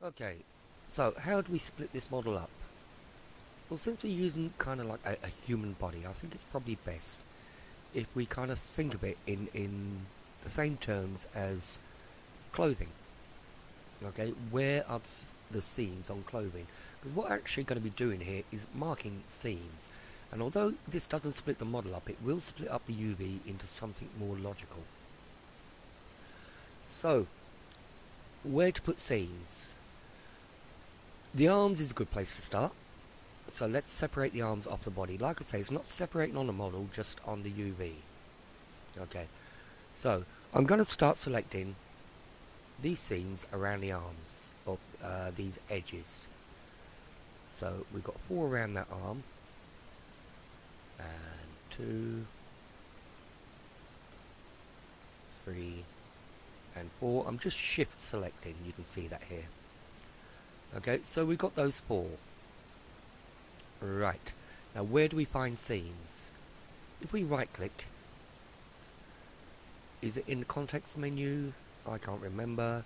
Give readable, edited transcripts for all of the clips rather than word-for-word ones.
Okay, so how do we split this model up? Well, since we're using kind of like a human body, I think it's probably best if we kind of think of it in the same terms as clothing. Okay, where are the seams on clothing? Because what we're actually going to be doing here is marking seams. And although this doesn't split the model up, it will split up the UV into something more logical. So, where to put seams? The arms is a good place to start. So let's separate the arms off the body. Like I say, it's not separating on the model, just on the UV. Okay, so I'm going to start selecting these seams around the arms, or these edges. So we've got 4 around that arm, and 2, 3, and 4. I'm just shift selecting, you can see that here. Okay, so we've got those 4. Right, now where do we find seams? If we right click, is it in the context menu? I can't remember.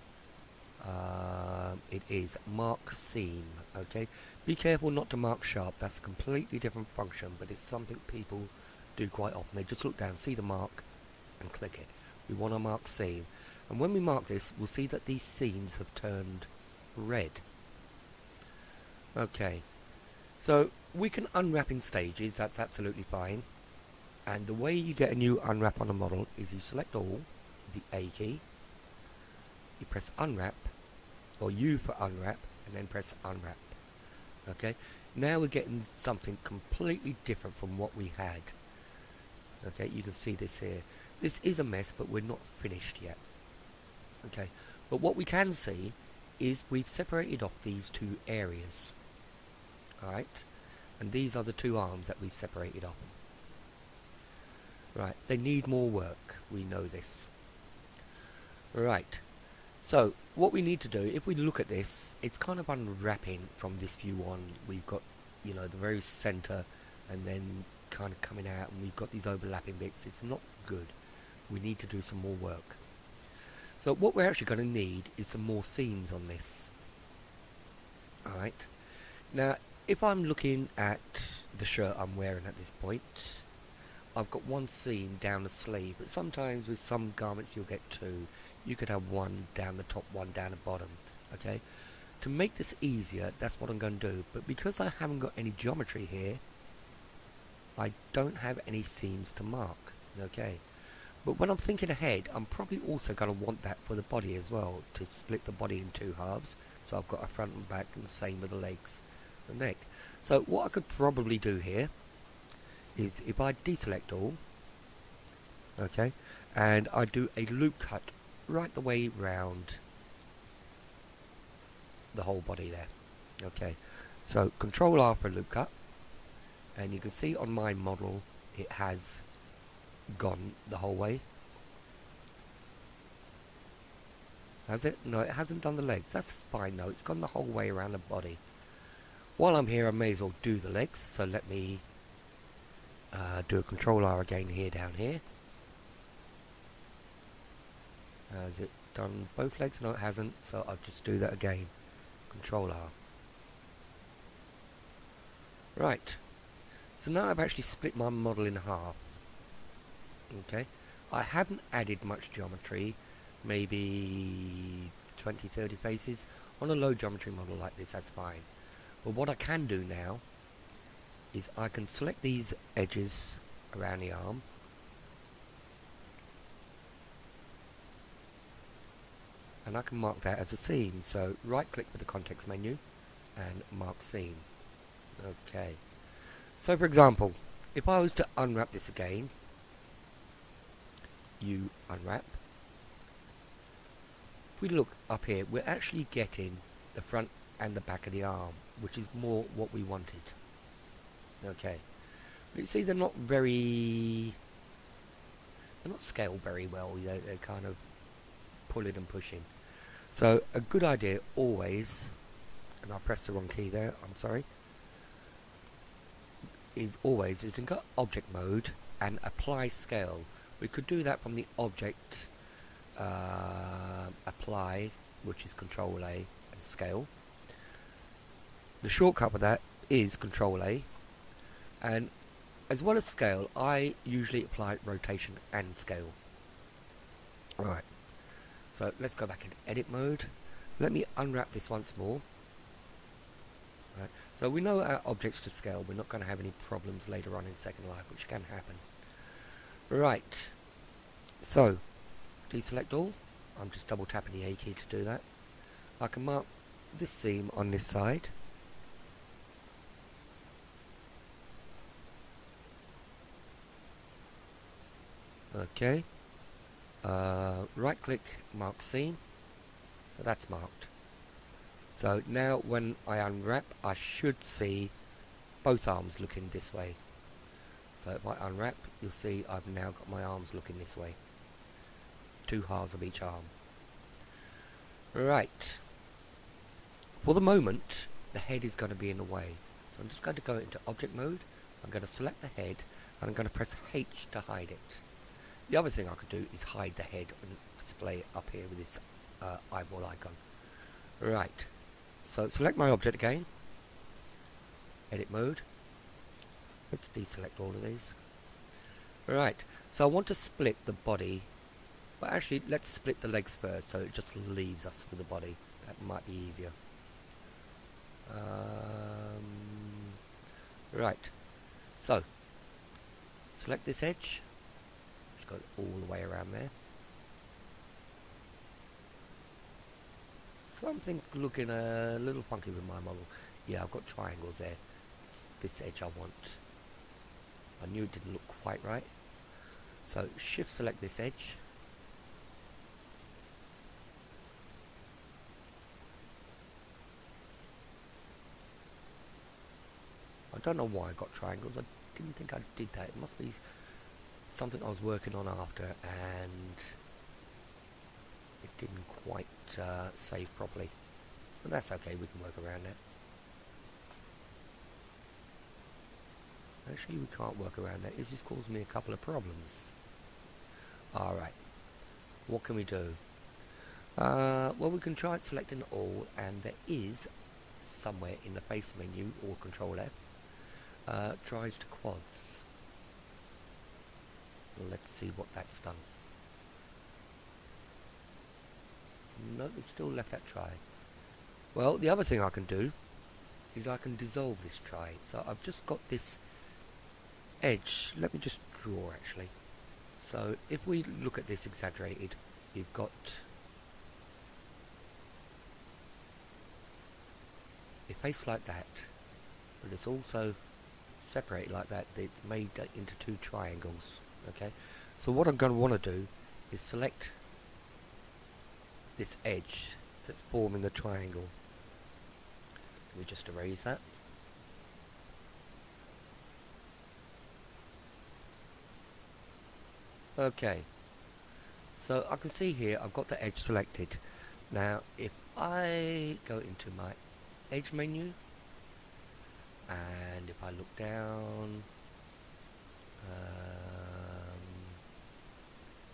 It is mark seam. Okay, be careful not to mark sharp, that's a completely different function, but it's something people do quite often. They just look down, see the mark, and click it. We want to mark seam, and when we mark this, we'll see that these seams have turned red. Okay, so we can unwrap in stages, that's absolutely fine. And the way you get a new unwrap on a model is you select all, the A key, you press unwrap, or U for unwrap, and then press unwrap. Okay, now we're getting something completely different from what we had. Okay, you can see this here. This is a mess, but we're not finished yet. Okay, but what we can see is we've separated off these 2 areas. Alright, and these are the 2 arms that we've separated off. Right, they need more work, we know this. Right, so what we need to do, if we look at this, it's kind of unwrapping from this view on. We've got, the very center, and then kind of coming out, and we've got these overlapping bits. It's not good. We need to do some more work. So what we're actually going to need is some more seams on this. Alright, now if I'm looking at the shirt I'm wearing at this point, I've got 1 seam down the sleeve, but sometimes with some garments you'll get 2. You could have 1 down the top, 1 down the bottom. Okay, to make this easier, that's what I'm going to do. But because I haven't got any geometry here, I don't have any seams to mark. Okay, but when I'm thinking ahead, I'm probably also going to want that for the body as well, to split the body in 2 halves. So I've got a front and back, and the same with the legs, the neck. So what I could probably do here is if I deselect all, okay, and I do a loop cut right the way round the whole body there. Okay, so Control R for loop cut, and you can see on my model it has gone the whole way. Has it? No, it hasn't done the legs. That's fine though, it's gone the whole way around the body. While I'm here, I may as well do the legs, so let me do a Control R again here, down here. Has it done both legs? No, it hasn't, so I'll just do that again. Control R. Right, so now I've actually split my model in half. Okay, I haven't added much geometry, maybe 20-30 faces. On a low geometry model like this, that's fine. But what I can do now is I can select these edges around the arm, and I can mark that as a seam. So right click with the context menu and mark seam. Okay, so for example, if I was to unwrap this again, you unwrap, if we look up here, we're actually getting the front and the back of the arm, which is more what we wanted. Okay, but you see they're not scaled very well. They're kind of pulling and pushing. So a good idea always, and I pressed the wrong key there, I'm sorry, is in object mode and apply scale. We could do that from the object apply, which is Control A, and scale. The shortcut for that is Control A, and as well as scale, I usually apply rotation and scale. Alright, so let's go back into edit mode. Let me unwrap this once more. Right. So we know our objects to scale. We're not going to have any problems later on in Second Life, which can happen. Right. So, deselect all. I'm just double tapping the A key to do that. I can mark this seam on this side. Okay. Right click, mark seam. So that's marked. So now when I unwrap, I should see both arms looking this way. So if I unwrap, you'll see I've now got my arms looking this way. 2 halves of each arm. Right. For the moment, the head is going to be in the way. So I'm just going to go into object mode. I'm going to select the head, and I'm going to press H to hide it. The other thing I could do is hide the head and display it up here with this eyeball icon. Right. So select my object again. Edit mode. Let's deselect all of these. Right. So I want to split the body. Well, actually, let's split the legs first, so it just leaves us with the body. That might be easier. Right. So select this edge. Just go all the way around there. Something's looking a little funky with my model. Yeah, I've got triangles there. It's this edge I want. I knew it didn't look quite right. So shift select this edge. I don't know why I got triangles. I didn't think I did that. It must be something I was working on after and it didn't quite save properly. But that's okay, we can work around that. Actually, we can't work around that. It's just caused me a couple of problems. Alright, what can we do? Well, we can try selecting all, and there is somewhere in the face menu, or Control F, tries to quads. Let's see what that's done. No, it's still left that try. Well, the other thing I can do is I can dissolve this try. So I've just got this edge. Let me just draw actually. So if we look at this exaggerated, you've got a face like that, but it's also separated like that. It's made into 2 triangles. Okay, so what I'm going to want to do is select this edge that's forming the triangle. Let me just erase that. Okay, so I can see here I've got the edge selected. Now if I go into my edge menu and if I look down,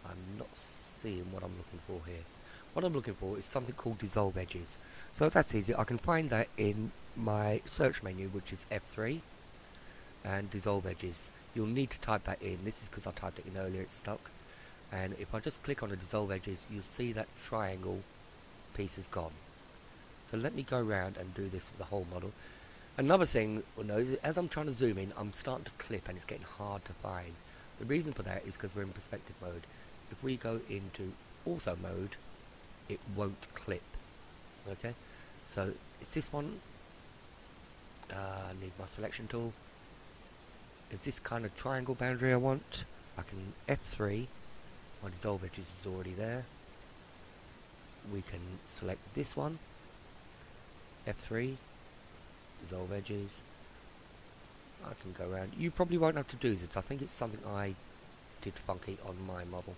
I'm not seeing what I'm looking for here. What I'm looking for is something called dissolve edges. So that's easy. I can find that in my search menu, which is F3 and dissolve edges. You'll need to type that in. This is because I typed it in earlier, it's stuck. And if I just click on the dissolve edges, you'll see that triangle piece is gone. So let me go around and do this with the whole model. Another thing, as I'm trying to zoom in, I'm starting to clip and it's getting hard to find. The reason for that is because we're in perspective mode. If we go into ortho mode, it won't clip. Okay, so it's this one. I need my selection tool. It's this kind of triangle boundary I want. I can F3. My dissolve edges is already there. We can select this one. F3. Dissolve edges. I can go around. You probably won't have to do this. I think it's something I did funky on my model.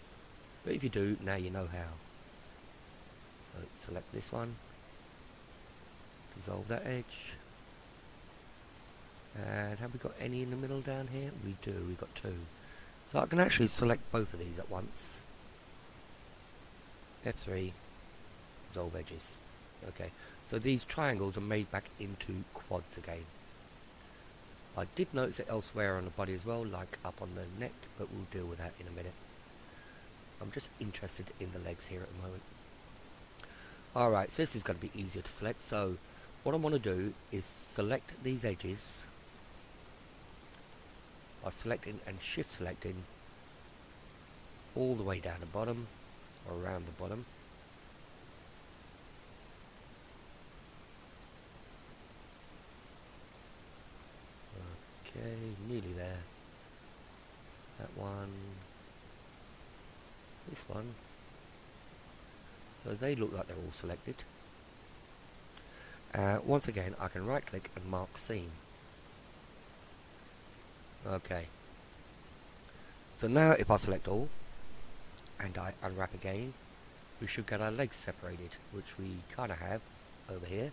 But if you do, now you know how. So select this one. Dissolve that edge. And have we got any in the middle down here? We do, we've got 2. So I can actually select both of these at once. F3, dissolve edges. Okay, so these triangles are made back into quads again. I did notice it elsewhere on the body as well, like up on the neck, but we'll deal with that in a minute. I'm just interested in the legs here at the moment. Alright, so this is going to be easier to select. So what I want to do is select these edges by selecting and shift selecting all the way down the bottom, or around the bottom. Okay, nearly there. That one. This one. So they look like they're all selected. Once again, I can right click and mark seam. Okay. So now if I select all and I unwrap again, we should get our legs separated, which we kind of have over here.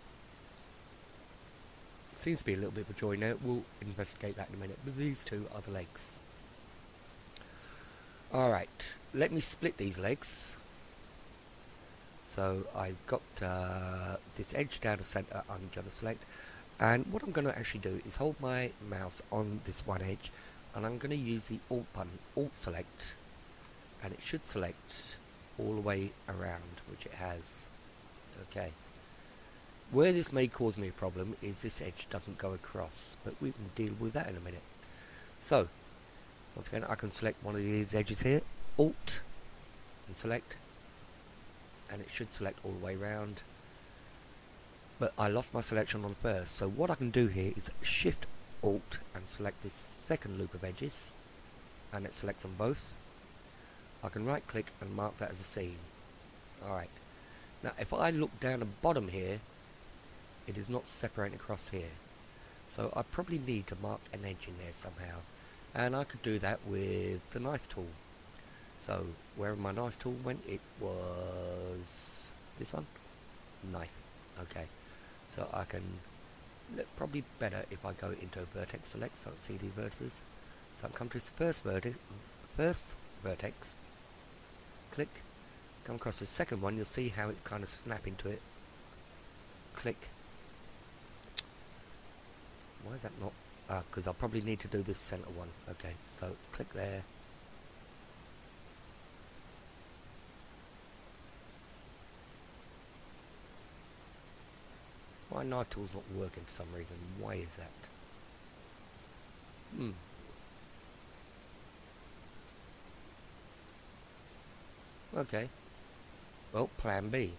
Seems to be a little bit of a join now. We'll investigate that in a minute. But these two are the legs. Alright, let me split these legs. So I've got this edge down the centre I'm going to select. And what I'm going to actually do is hold my mouse on this one edge. And I'm going to use the Alt button, Alt select. And it should select all the way around, which it has. Okay. Where this may cause me a problem is this edge doesn't go across, but we can deal with that in a minute. So, once again, I can select one of these edges here, Alt, and select, and it should select all the way around. But I lost my selection on first, so what I can do here is Shift Alt and select this second loop of edges, and it selects them both. I can right click and mark that as a seam. Alright, now if I look down the bottom here, it is not separating across here, so I probably need to mark an edge in there somehow, and I could do that with the knife tool. So where my knife tool went, it was this one, knife. Okay, so I can probably better if I go into vertex select so I can see these vertices. So I can come to this first vertex, click, come across the second one, you'll see how it's kind of snap into it, click. Why is that not? Because I'll probably need to do this center one. Okay, so click there. My knife tool's not working for some reason. Why is that? Okay. Well, plan B.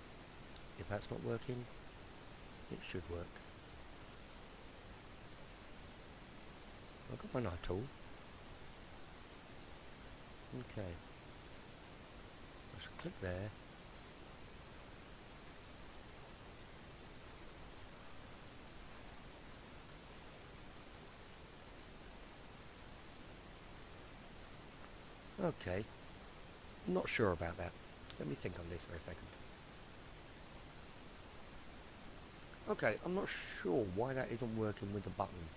If that's not working, it should work. I've got my knife tool. Okay. I should click there. Okay. Not sure about that. Let me think on this for a second. Okay, I'm not sure why that isn't working with the button.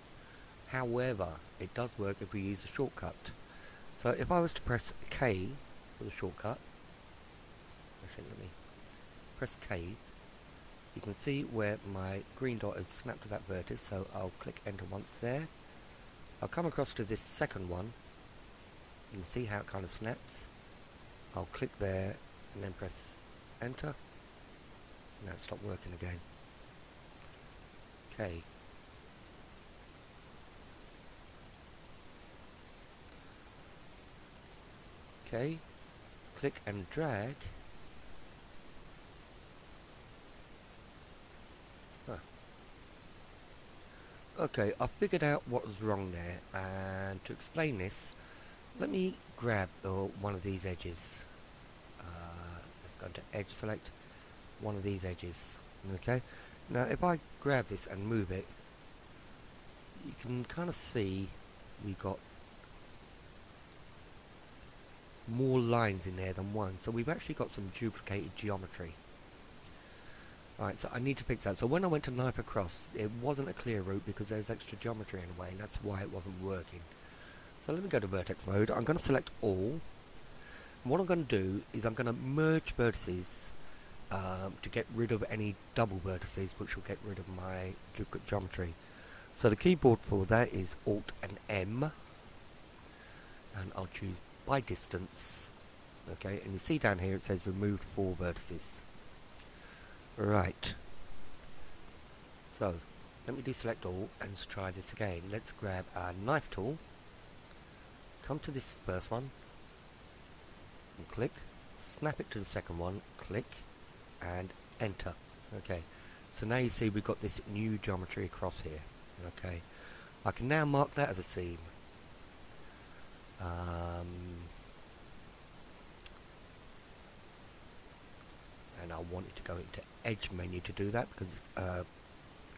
However, it does work if we use a shortcut. So if I was to press K for the shortcut, actually let me press K, you can see where my green dot has snapped to that vertex, so I'll click enter once there. I'll come across to this second one, you can see how it kind of snaps. I'll click there and then press enter. Now it stopped working again. Okay. Okay, click and drag. Okay, I figured out what was wrong there, and to explain this, let me grab one of these edges. Let's go to edge select, one of these edges. Okay, now if I grab this and move it, you can kind of see we got more lines in there than one, so we've actually got some duplicated geometry. Alright, so I need to fix that. So when I went to knife across, it wasn't a clear route because there's extra geometry in the way, and that's why it wasn't working. So let me go to vertex mode. I'm going to select all. And what I'm going to do is I'm going to merge vertices to get rid of any double vertices, which will get rid of my duplicate geometry. So the keyboard for that is Alt and M, and I'll choose by distance. Okay, and you see down here it says removed 4 vertices. Right. So let me deselect all and let's try this again. Let's grab our knife tool, come to this first one, and click, snap it to the second one, click, and enter. Okay, so now you see we've got this new geometry across here. Okay, I can now mark that as a seam. And I want it to go into edge menu to do that because it's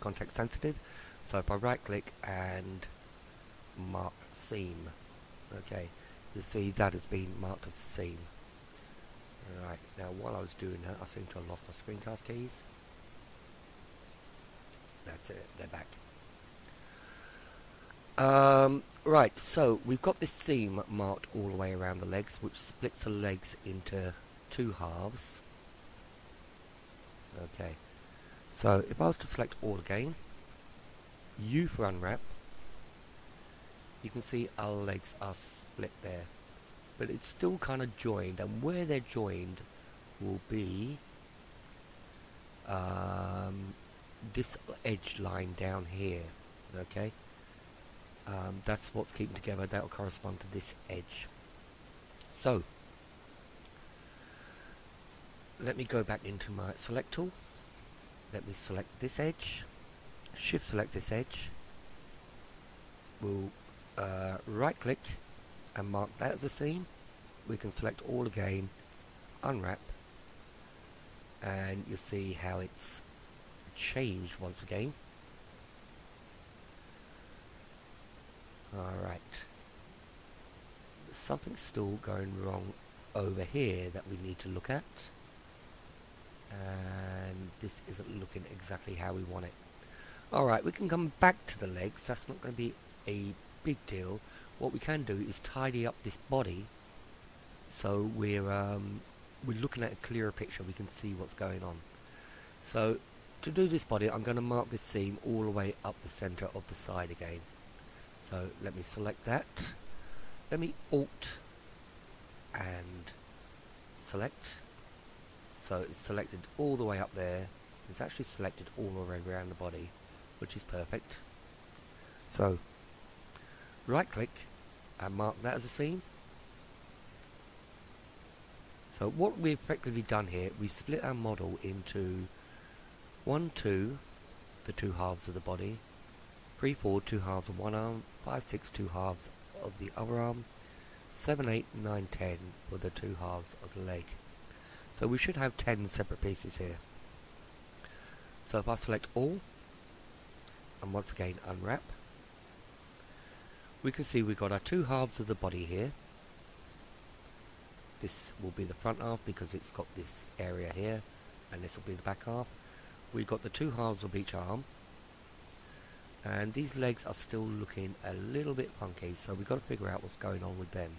context sensitive. So if I right click and mark seam, okay, you see that has been marked as a seam. Right, now while I was doing that, I seem to have lost my screencast keys. That's it, they're back. Right, so we've got this seam marked all the way around the legs, which splits the legs into 2 halves. Okay, so if I was to select all again, U for unwrap, you can see our legs are split there, but it's still kind of joined, and where they're joined will be this edge line down here. Okay, that's what's keeping together. That will correspond to this edge. So let me go back into my select tool. Let me select this edge, shift select this edge. We'll right click and mark that as a seam. We can select all again, unwrap, and you'll see how it's changed once again. Alright, something's still going wrong over here that we need to look at, and this isn't looking exactly how we want it. Alright, we can come back to the legs. That's not going to be a big deal. What we can do is tidy up this body so we're looking at a clearer picture. We can see what's going on. So to do this body, I'm going to mark this seam all the way up the center of the side again. So let me select that. Let me Alt and select. So it's selected all the way up there. It's actually selected all the way around the body, which is perfect. So right click and mark that as a seam. So what we've effectively done here, we split our model into 1, 2, the 2 halves of the body, 3, 4, 2 halves of one arm, 5, 6, 2 halves of the other arm, 7, 8, 9, 10 for the 2 halves of the leg. So we should have 10 separate pieces here. So if I select all, and once again unwrap, we can see we've got our 2 halves of the body here. This will be the front half because it's got this area here, and this will be the back half. We've got the 2 halves of each arm, and these legs are still looking a little bit funky, so we've got to figure out what's going on with them.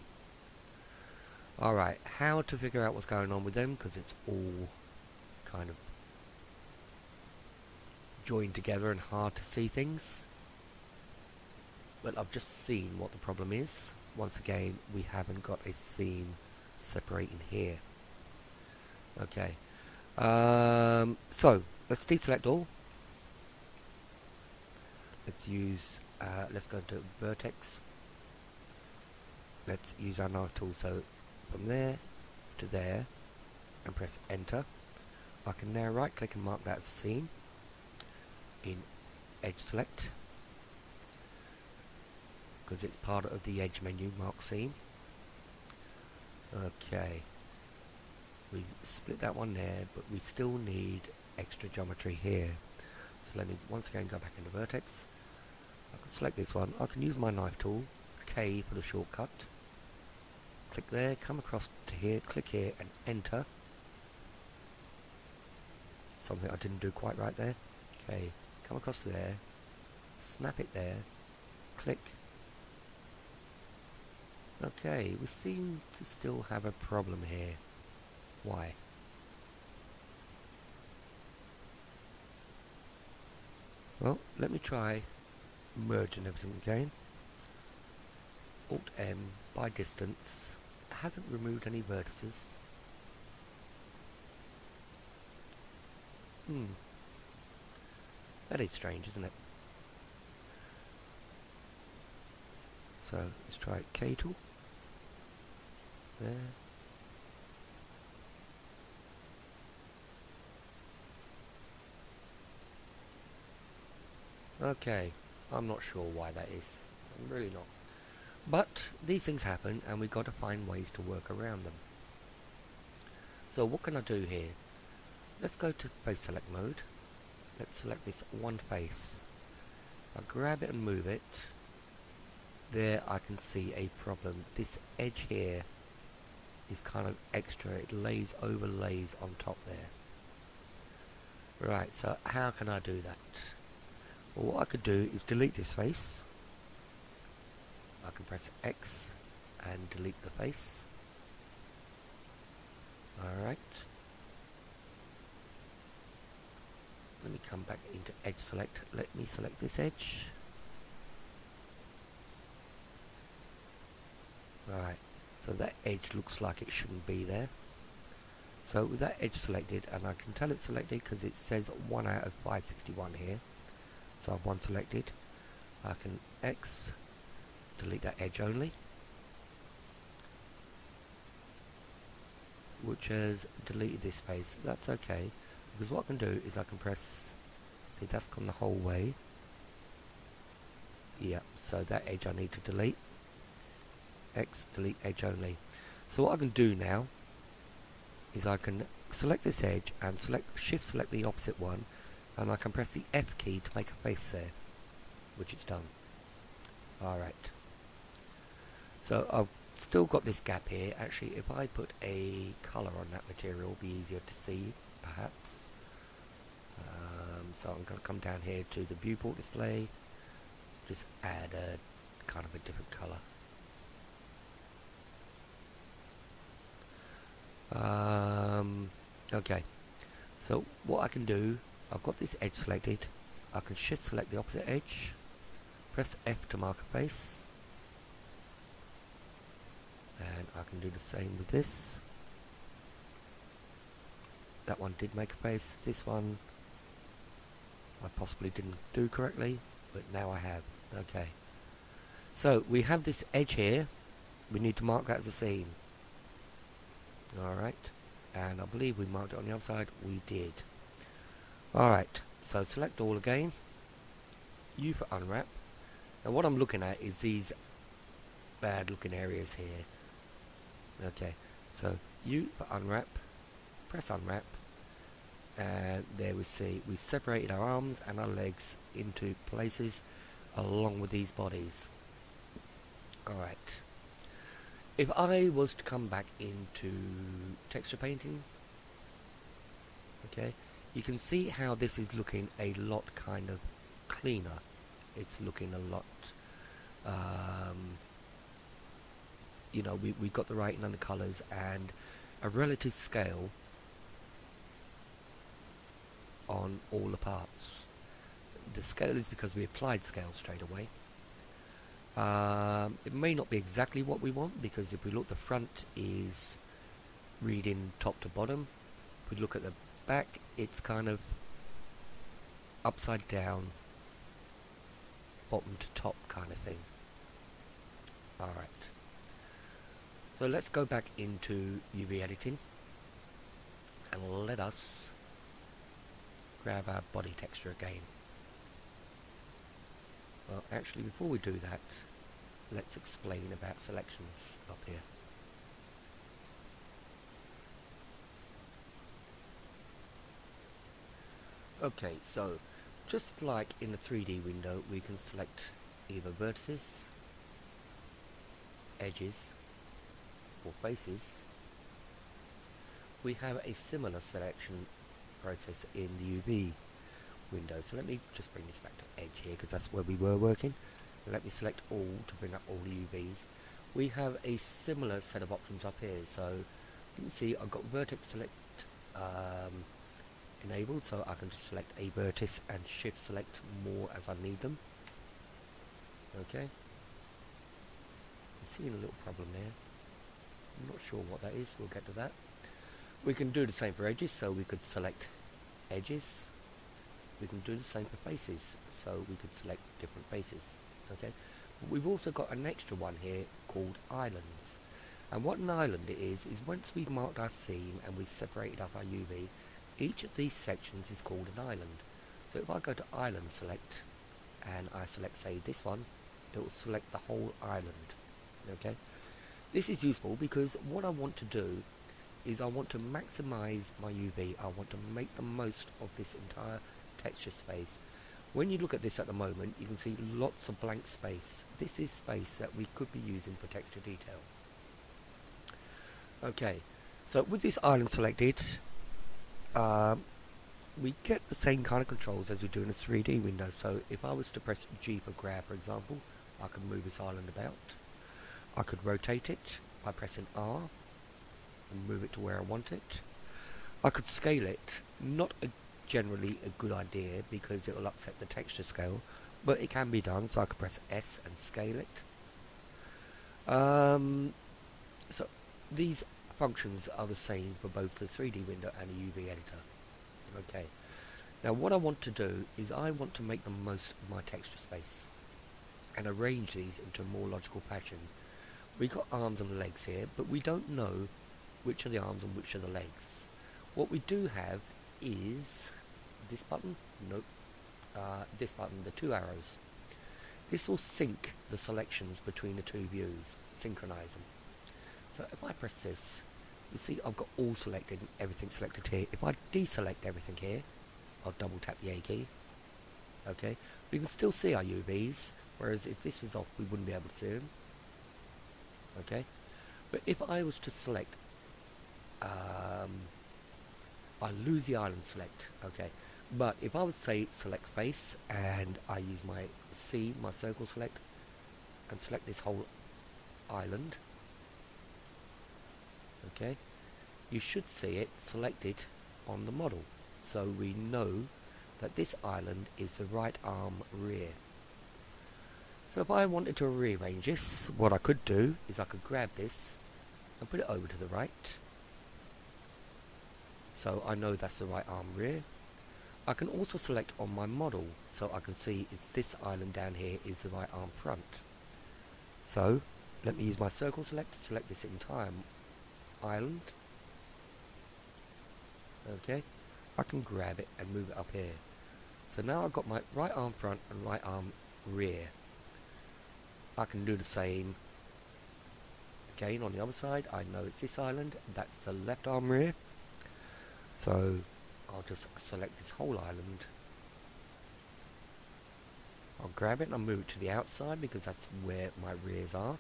Alright, how to figure out what's going on with them, because it's all kind of joined together and hard to see things. But I've just seen what the problem is. Once again, we haven't got a seam separating here. Okay, so let's deselect all. Let's use let's go to vertex. Let's use our knife tool. So from there to there, and press enter. I can now right click and mark that as a seam in edge select, because it's part of the edge menu, mark seam. Okay, we split that one there, but we still need extra geometry here. So let me once again go back into vertex. I can select this one. I can use my knife tool, K for the shortcut. Click there, come across to here, click here and enter. Something I didn't do quite right there. Okay, come across there, snap it there, click. Okay, we seem to still have a problem here. Why? Well, let me try merging everything again. Alt M by distance. Hasn't removed any vertices. That is strange, isn't it? So let's try K tool. There. Okay, I'm not sure why that is. I'm really not. But these things happen and we've got to find ways to work around them. So what can I do here? Let's go to face select mode. Let's select this one face. I grab it and move it. There I can see a problem. This edge here is kind of extra. It overlays on top there. Right, so how can I do that? Well, what I could do is delete this face. I can press X and delete the face. Alright. Let me come back into edge select. Let me select this edge. Alright, so that edge looks like it shouldn't be there. So with that edge selected, and I can tell it's selected because it says 1 out of 561 here. So I've one selected. I can X, delete that edge only, which has deleted this space. That's okay, because what I can do is I can press, see that's gone the whole way. Yeah, so that edge I need to delete. X, delete edge only. So what I can do now is I can select this edge and shift select the opposite one, and I can press the F key to make a face there, which it's done. Alright, so I've still got this gap here. Actually, if I put a colour on that material, it'll be easier to see, perhaps. So I'm going to come down here to the viewport display, just add a kind of a different colour. Okay, so what I can do, I've got this edge selected, I can shift select the opposite edge, press F to mark a face, and I can do the same with this. That one did make a face, this one I possibly didn't do correctly, but now I have. Okay, so we have this edge here, we need to mark that as a scene. Alright, and I believe we marked it on the other side. We did. Alright, so select all again, U for unwrap. Now what I'm looking at is these bad looking areas here. Okay, so U for unwrap, press unwrap, and there we see we've separated our arms and our legs into places along with these bodies. Alright, if I was to come back into texture painting, okay, you can see how this is looking a lot kind of cleaner. It's looking a lot, you know, we've got the writing and the colours and a relative scale on all the parts. The scale is because we applied scale straight away. It may not be exactly what we want, because if we look, the front is reading top to bottom. If we look at the back, it's kind of upside down, bottom to top kind of thing. Alright, so let's go back into UV editing and let us grab our body texture again. Well, actually, before we do that, let's explain about selections up here. Okay, so just like in the 3D window, we can select either vertices, edges, or faces. We have a similar selection process in the UV window. So let me just bring this back to edge here, because that's where we were working. Let me select all to bring up all the UVs. We have a similar set of options up here. So you can see I've got vertex select enabled, so I can just select a vertex and shift select more as I need them. Okay, I'm seeing a little problem there. I'm not sure what that is, we'll get to that. We can do the same for edges, so we could select edges. We can do the same for faces, so we could select different faces. Okay, but we've also got an extra one here called islands. And what an island is once we've marked our scene and we've separated up our UV, each of these sections is called an island. So if I go to island select and I select, say, this one, it will select the whole island. Okay, this is useful because what I want to do is I want to maximize my UV. I want to make the most of this entire texture space. When you look at this at the moment, you can see lots of blank space. This is space that we could be using for texture detail. Okay, so with this island selected, we get the same kind of controls as we do in a 3D window. So if I was to press G for grab, for example, I could move this island about. I could rotate it by pressing R and move it to where I want it. I could scale it, not generally a good idea because it will upset the texture scale, but it can be done, so I could press S and scale it. So these functions are the same for both the 3D window and the UV editor. Okay, now what I want to do is I want to make the most of my texture space and arrange these into a more logical fashion. We've got arms and legs here, but we don't know which are the arms and which are the legs. What we do have is this button, nope, this button, the two arrows. This will sync the selections between the two views, synchronize them. So if I press this, you see I've got all selected and everything selected here. If I deselect everything here, I'll double tap the A key. Okay, we can still see our UVs, whereas if this was off we wouldn't be able to see them. Okay, but if I was to select, I lose the island select. Okay, but if I would say select face and I use my C, my circle select, and select this whole island, okay, you should see it selected on the model, so we know that this island is the right arm rear. So if I wanted to rearrange this, what I could do is I could grab this and put it over to the right, so I know that's the right arm rear. I can also select on my model, so I can see if this island down here is the right arm front. So let me use my circle select to select this entire island. Okay, I can grab it and move it up here. So now I've got my right arm front and right arm rear. I can do the same again on the other side. I know it's this island, that's the left arm rear. So I'll just select this whole island. I'll grab it and I'll move it to the outside because that's where my rears are.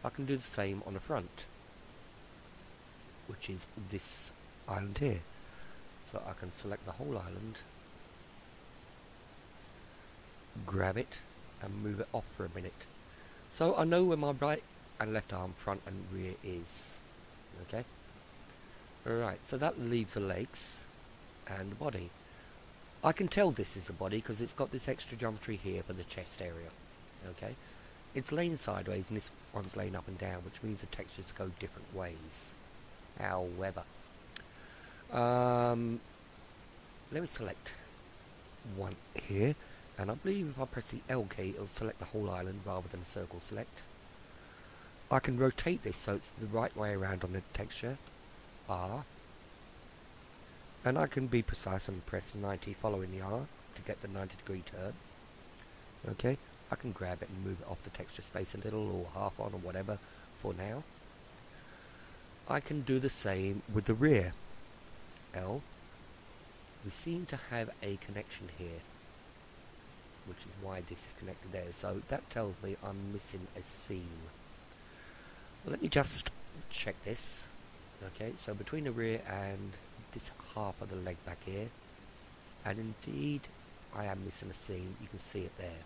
I can do the same on the front, which is this island here. So I can select the whole island, grab it and move it off for a minute. So I know where my right and left arm, front and rear is. Okay. Alright, so that leaves the legs and the body. I can tell this is the body because it's got this extra geometry here for the chest area. Okay, it's laying sideways and this one's laying up and down, which means the textures go different ways. However, let me select one here, and I believe if I press the L key it'll select the whole island rather than a circle select. I can rotate this so it's the right way around on the texture, R, and I can be precise and press 90 following the R to get the 90-degree turn. Okay, I can grab it and move it off the texture space a little or half on or whatever for now. I can do the same with the rear, L. We seem to have a connection here, which is why this is connected there, so that tells me I'm missing a seam. Let me just check this. Okay, so between the rear and this half of the leg back here, and indeed I am missing a seam, you can see it there.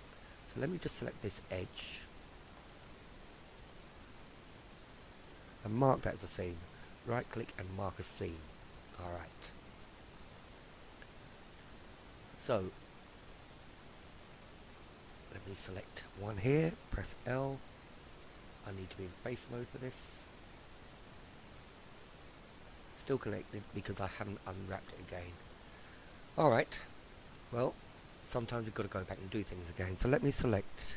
So let me just select this edge and mark that as a seam. Right click and mark a seam. Alright, So let me select one here, press L. I need to be in face mode for this. Still connected because I haven't unwrapped it again. Alright, well, sometimes you've got to go back and do things again. So let me select,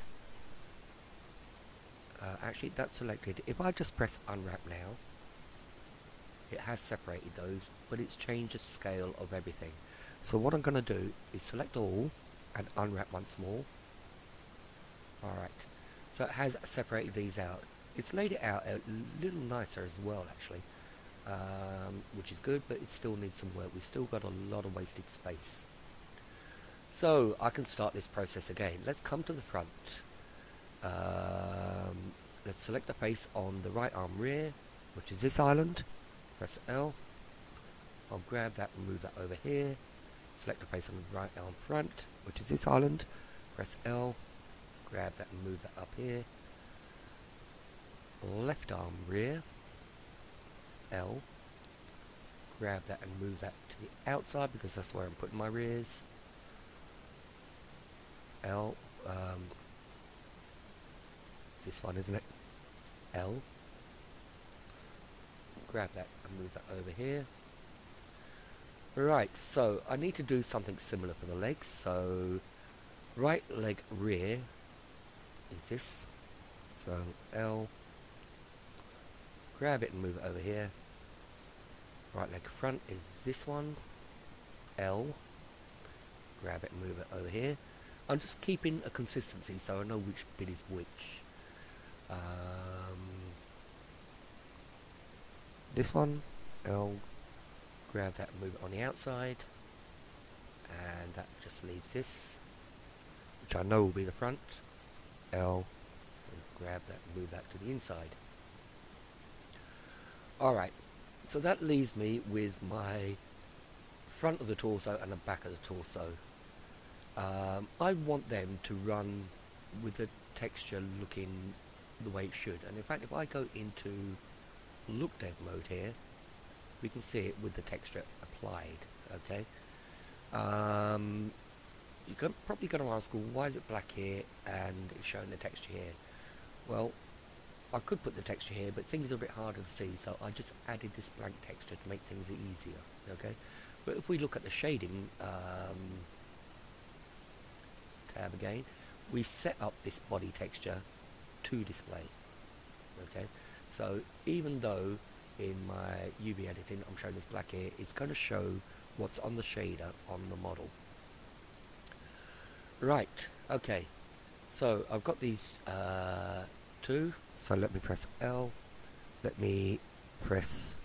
actually that's selected. If I just press unwrap now, it has separated those, but it's changed the scale of everything. So what I'm going to do is select all and unwrap once more. Alright, so it has separated these out. It's laid it out a little nicer as well actually, which is good, but it still needs some work. We've still got a lot of wasted space. So I can start this process again. Let's come to the front. Let's select the face on the right arm rear, which is this island. Press L. I'll grab that and move that over here. Select the face on the right arm front, which is this island. Press L. Grab that and move that up here. Left arm rear. L. Grab that and move that to the outside because that's where I'm putting my rears. L. This one, isn't it? L. Grab that and move that over here. Right, so I need to do something similar for the legs. So right leg rear is this. So L. Grab it and move it over here. Right leg front is this one. L. Grab it and move it over here. I'm just keeping a consistency so I know which bit is which. This one, L. Grab that and move it on the outside. And that just leaves this, which I know will be the front. L. And grab that and move that to the inside. Alright, so that leaves me with my front of the torso and the back of the torso. I want them to run with the texture looking the way it should. And in fact, if I go into look dead mode here, we can see it with the texture applied. Okay. You're probably going to ask, well, why is it black here and it's showing the texture here? Well, I could put the texture here, but things are a bit harder to see, so I just added this blank texture to make things easier. Okay. But if we look at the shading tab again, we set up this body texture to display. Okay, so even though in my UV editing I'm showing this black here, it's going to show what's on the shader on the model. Right, okay, so I've got these two, so let me press L, let me press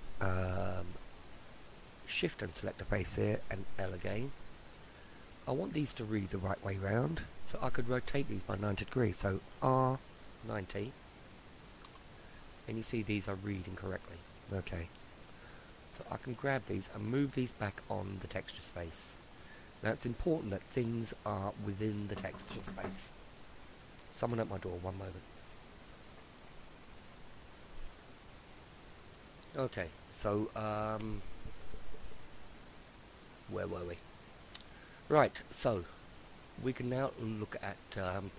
Shift and select the face here, and L again. I want these to read the right way round, so I could rotate these by 90 degrees, so R90, and you see these are reading correctly. Okay, so I can grab these and move these back on the texture space. Now it's important that things are within the texture space. Someone at my door, one moment. Okay, so where were we? Right, so we can now look at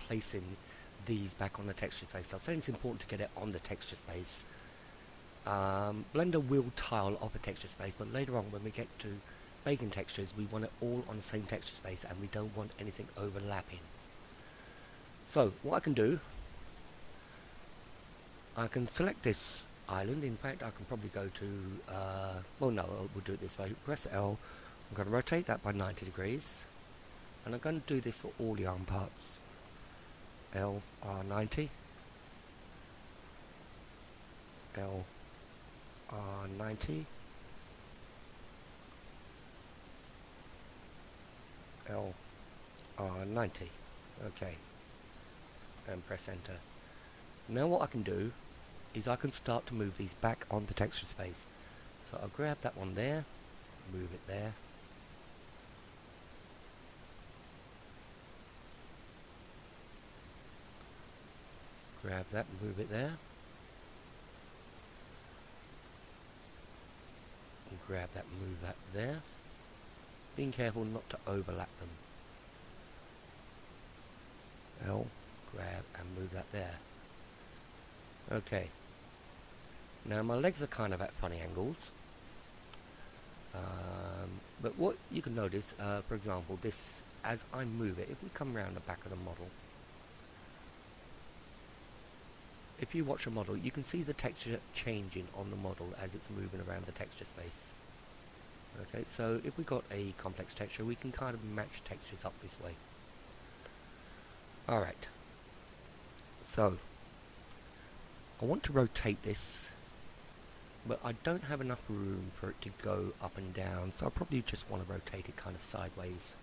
placing these back on the texture space. I say it's important to get it on the texture space. Blender will tile off a texture space, but later on when we get to baking textures, we want it all on the same texture space and we don't want anything overlapping. So what I can do, I can select this island. In fact, I can probably go to, well no, we'll do it this way. Press L. I'm going to rotate that by 90 degrees, and I'm going to do this for all the arm parts. L, R90, L, R90, L, R90, okay, and press enter. Now what I can do is I can start to move these back on the texture space. So I'll grab that one there, move it there. Grab that and move it there. And grab that and move that there. Being careful not to overlap them. L, grab and move that there. Okay. Now my legs are kind of at funny angles. But what you can notice, for example, this, as I move it, if we come around the back of the model, if you watch a model, you can see the texture changing on the model as it's moving around the texture space. Okay, so if we got a complex texture, we can kind of match textures up this way. Alright, so I want to rotate this, but I don't have enough room for it to go up and down, so I probably just want to rotate it kind of sideways.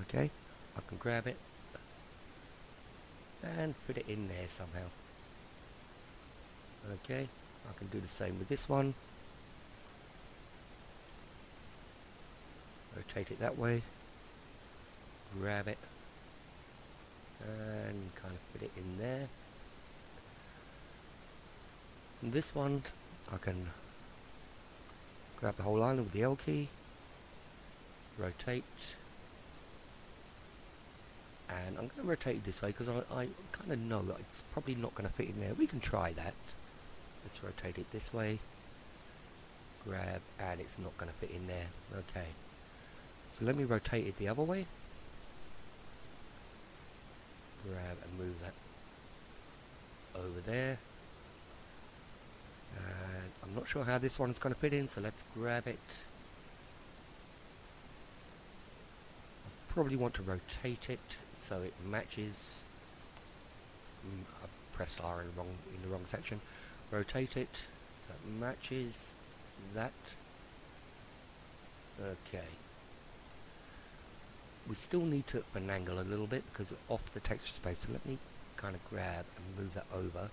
Okay, I can grab it and fit it in there somehow. Okay, I can do the same with this one. Rotate it that way, grab it and kind of fit it in there. And this one I can grab the whole island with the L key, rotate, and I'm going to rotate it this way because I kind of know that it's probably not going to fit in there. We can try that. Let's rotate it this way, grab, and it's not going to fit in there. Okay, so let me rotate it the other way, grab and move that over there, and I'm not sure how this one's going to fit in, so let's grab it. I probably want to rotate it so it matches. I pressed R in the wrong section. Rotate it so it matches that. Okay. We still need to finagle a little bit because we're off the texture space, so let me kind of grab and move that over.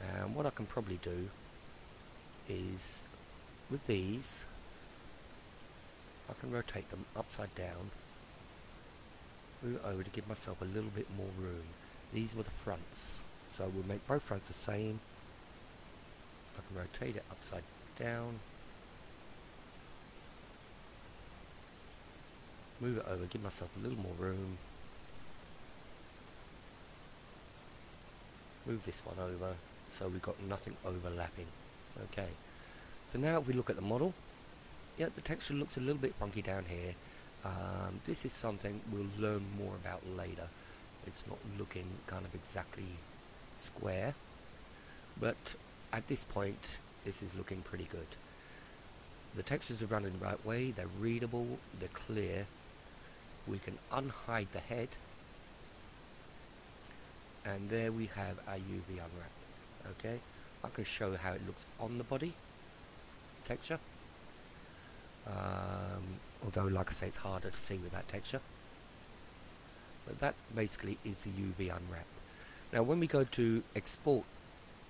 And what I can probably do is, with these, I can rotate them upside down, move it over to give myself a little bit more room. These were the fronts, so we'll make both fronts the same. I can rotate it upside down, move it over, give myself a little more room, move this one over so we've got nothing overlapping. Okay, so now if we look at the model, yeah, the texture looks a little bit funky down here. This is something we'll learn more about later. It's not looking kind of exactly square, but at this point this is looking pretty good. The textures are running the right way, they're readable, they're clear. We can unhide the head, and there we have our UV unwrap. Okay, I can show how it looks on the body texture, although like I say it's harder to see with that texture, but that basically is the UV unwrap. Now when we go to export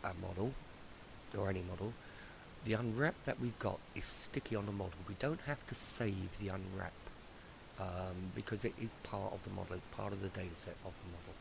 a model or any model, the unwrap that we've got is sticky on the model. We don't have to save the unwrap because it is part of the model, it's part of the data set of the model.